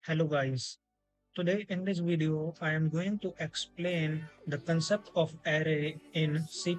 Hello guys, today in this video I am going to explain the concept of array in C++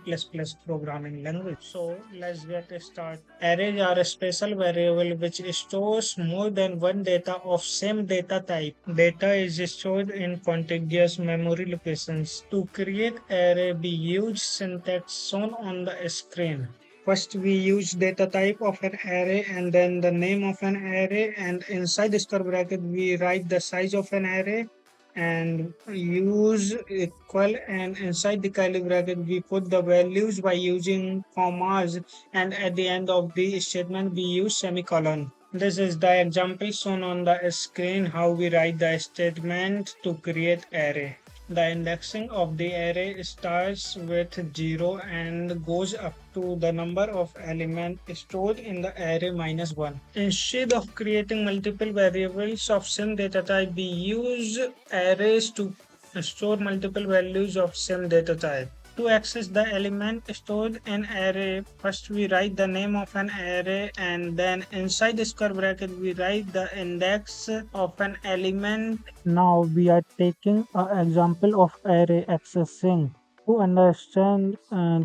programming language. So let's get started. Arrays are a special variable which stores more than one data of same data type. Data is stored in contiguous memory locations. To create array we use syntax shown on the screen. First, we use data type of an array and then the name of an array, and inside the square bracket we write the size of an array and use equal, and inside the curly bracket we put the values by using commas, and at the end of the statement we use semicolon. This is the example shown on the screen how we write the statement to create array. The indexing of the array starts with 0 and goes up to the number of elements stored in the array minus 1. Instead of creating multiple variables of same data type, we use arrays to store multiple values of same data type. To access the element stored in array, first we write the name of an array and then inside the square bracket we write the index of an element. Now we are taking an example of array accessing. To understand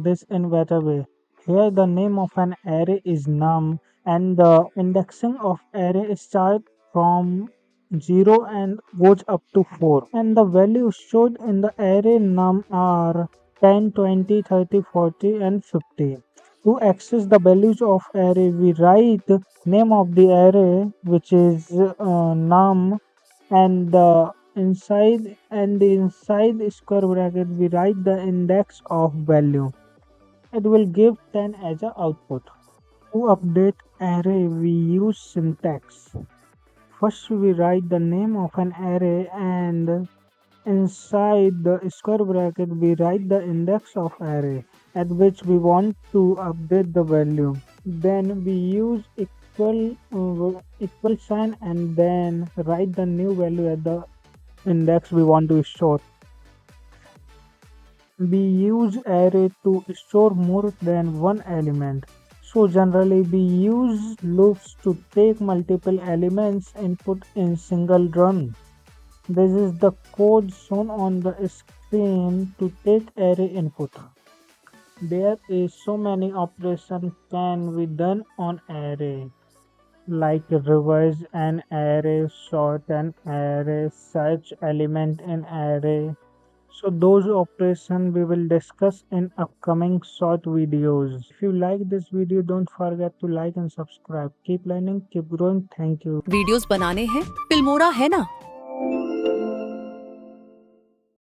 this in better way, here the name of an array is num and the indexing of array starts from 0 and goes up to 4, and the values stored in the array num are 10, 20, 30, 40 and 50. To access the values of array, we write the name of the array which is num, and the inside square bracket we write the index of value. It will give 10 as a output. To update array we use syntax. First we write the name of an array and inside the square bracket we write the index of array at which we want to update the value. Then we use equal sign and then write the new value at the index we want to store. We use array to store more than one element. So generally we use loops to take multiple elements input in single run. This is the code shown on the screen to take array input. There is so many operations can be done on array, like revise an array, sort an array, search element in array. So those operations we will discuss in upcoming short videos. If you like this video, don't forget to like and subscribe. Keep learning, keep growing. Thank you. Videos बनाने हैं Filmora है ना।